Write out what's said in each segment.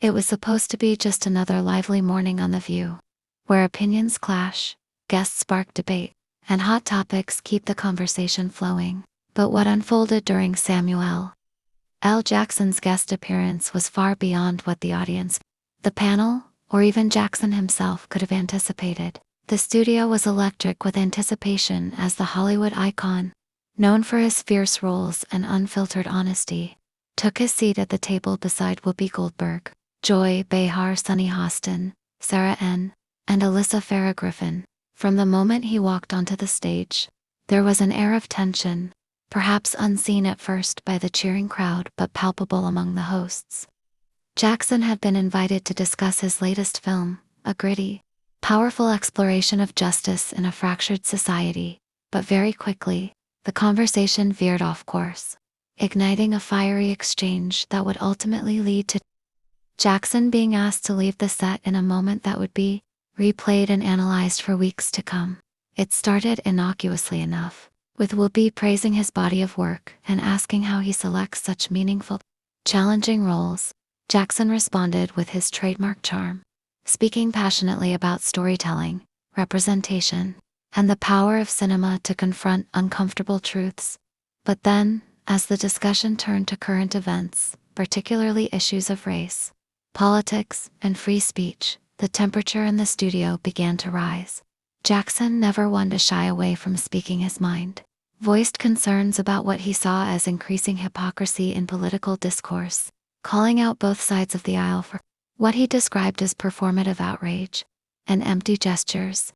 It was supposed to be just another lively morning on The View, where opinions clash, guests spark debate, and hot topics keep the conversation flowing. But what unfolded during Samuel L. Jackson's guest appearance was far beyond what the audience, the panel, or even Jackson himself could have anticipated. The studio was electric with anticipation as the Hollywood icon, known for his fierce roles and unfiltered honesty, took his seat at the table beside Whoopi Goldberg, Joy Behar, Sunny Hostin, Sarah N., and Alyssa Farah Griffin. From the moment he walked onto the stage, there was an air of tension, perhaps unseen at first by the cheering crowd but palpable among the hosts. Jackson had been invited to discuss his latest film, a gritty, powerful exploration of justice in a fractured society, but very quickly, the conversation veered off course, igniting a fiery exchange that would ultimately lead to Jackson being asked to leave the set in a moment that would be replayed and analyzed for weeks to come. It started innocuously enough, with Whoopi praising his body of work and asking how he selects such meaningful, challenging roles. Jackson responded with his trademark charm, speaking passionately about storytelling, representation, and the power of cinema to confront uncomfortable truths. But then, as the discussion turned to current events, particularly issues of race, politics, and free speech, the temperature in the studio began to rise. Jackson, never one to shy away from speaking his mind, voiced concerns about what he saw as increasing hypocrisy in political discourse, calling out both sides of the aisle for what he described as performative outrage and empty gestures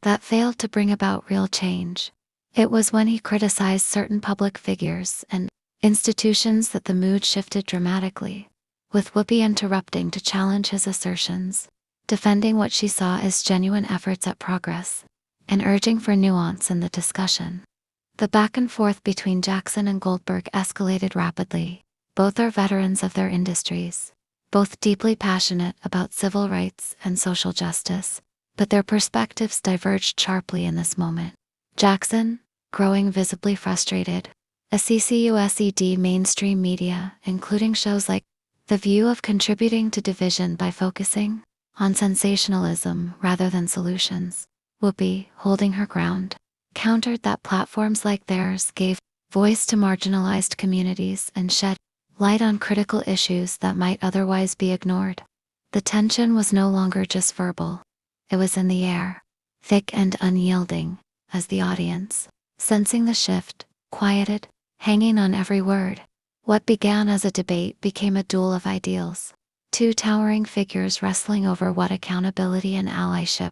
that failed to bring about real change. It was when he criticized certain public figures and institutions that the mood shifted dramatically, with Whoopi interrupting to challenge his assertions, defending what she saw as genuine efforts at progress, and urging for nuance in the discussion. The back and forth between Jackson and Goldberg escalated rapidly. Both are veterans of their industries, both deeply passionate about civil rights and social justice, but their perspectives diverged sharply in this moment. Jackson, growing visibly frustrated, accused mainstream media, including shows like The View, of contributing to division by focusing on sensationalism rather than solutions. Whoopi, holding her ground, countered that platforms like theirs gave voice to marginalized communities and shed light on critical issues that might otherwise be ignored. The tension was no longer just verbal. It was in the air, thick and unyielding, as the audience, sensing the shift, quieted, hanging on every word. What began as a debate became a duel of ideals. Two towering figures wrestling over what accountability and allyship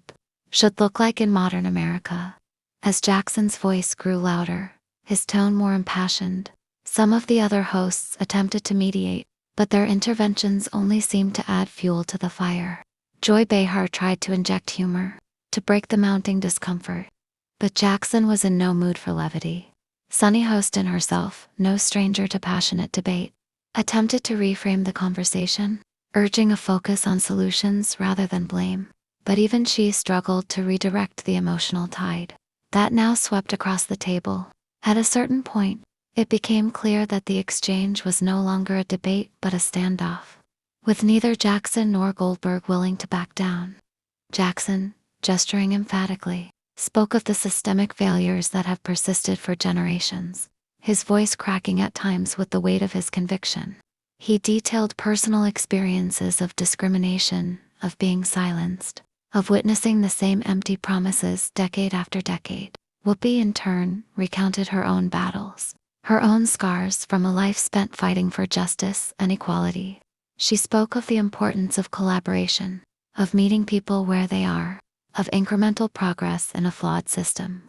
should look like in modern America. As Jackson's voice grew louder, his tone more impassioned, some of the other hosts attempted to mediate, but their interventions only seemed to add fuel to the fire. Joy Behar tried to inject humor, to break the mounting discomfort. But Jackson was in no mood for levity. Sunny Hostin herself, no stranger to passionate debate, attempted to reframe the conversation, urging a focus on solutions rather than blame. But even she struggled to redirect the emotional tide that now swept across the table. At a certain point, it became clear that the exchange was no longer a debate but a standoff, with neither Jackson nor Goldberg willing to back down. Jackson, gesturing emphatically, spoke of the systemic failures that have persisted for generations, his voice cracking at times with the weight of his conviction. He detailed personal experiences of discrimination, of being silenced, of witnessing the same empty promises decade after decade. Whoopi, in turn, recounted her own battles, her own scars from a life spent fighting for justice and equality. She spoke of the importance of collaboration, of meeting people where they are, of incremental progress in a flawed system.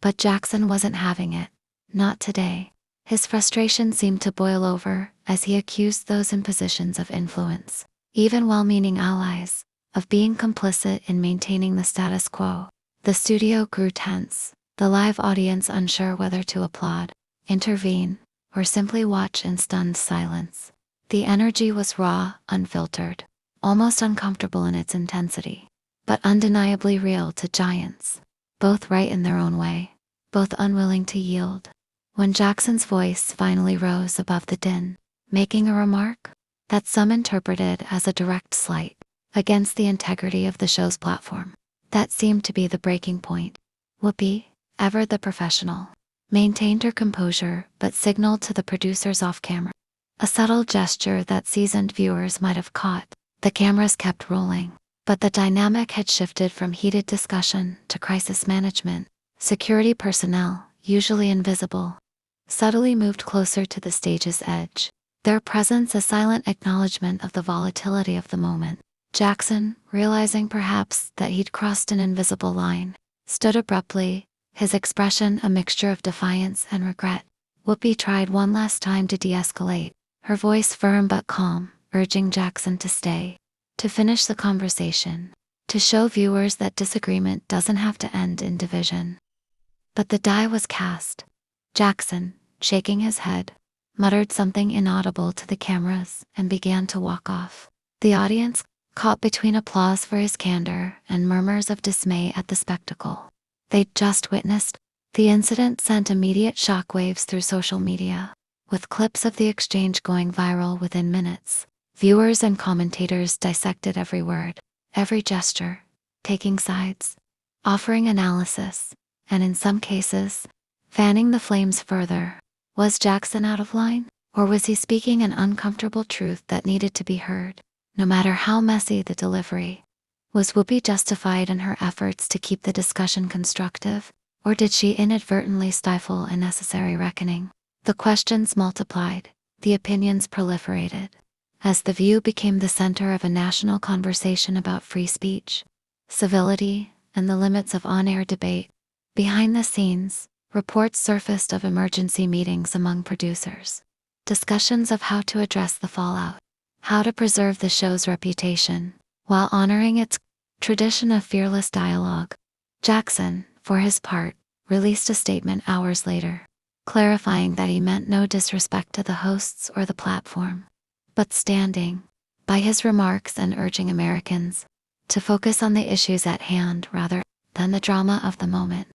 But Jackson wasn't having it. Not today. His frustration seemed to boil over as he accused those in positions of influence, even well-meaning allies, of being complicit in maintaining the status quo. The studio grew tense, the live audience unsure whether to applaud, intervene, or simply watch in stunned silence. The energy was raw, unfiltered, almost uncomfortable in its intensity, but undeniably real to giants, both right in their own way, both unwilling to yield. When Jackson's voice finally rose above the din, making a remark, that some interpreted as a direct slight against the integrity of the show's platform. That seemed to be the breaking point. Whoopi, ever the professional, maintained her composure but signaled to the producers off camera. A subtle gesture that seasoned viewers might have caught. The cameras kept rolling, but the dynamic had shifted from heated discussion to crisis management. Security personnel, usually invisible, subtly moved closer to the stage's edge, their presence a silent acknowledgement of the volatility of the moment. Jackson, realizing perhaps that he'd crossed an invisible line, stood abruptly, his expression a mixture of defiance and regret. Whoopi tried one last time to de-escalate, her voice firm but calm, urging Jackson to stay, to finish the conversation, to show viewers that disagreement doesn't have to end in division. But the die was cast. Jackson, shaking his head, muttered something inaudible to the cameras and began to walk off. The audience, caught between applause for his candor and murmurs of dismay at the spectacle they'd just witnessed, the incident sent immediate shockwaves through social media, with clips of the exchange going viral within minutes. Viewers and commentators dissected every word, every gesture, taking sides, offering analysis, and in some cases, fanning the flames further. Was Jackson out of line, or was he speaking an uncomfortable truth that needed to be heard? No matter how messy the delivery, was Whoopi justified in her efforts to keep the discussion constructive, or did she inadvertently stifle a necessary reckoning? The questions multiplied, the opinions proliferated, as The View became the center of a national conversation about free speech, civility, and the limits of on-air debate. Behind the scenes, reports surfaced of emergency meetings among producers, discussions of how to address the fallout, how to preserve the show's reputation, while honoring its tradition of fearless dialogue. Jackson, for his part, released a statement hours later, clarifying that he meant no disrespect to the hosts or the platform, but standing by his remarks and urging Americans to focus on the issues at hand rather than the drama of the moment.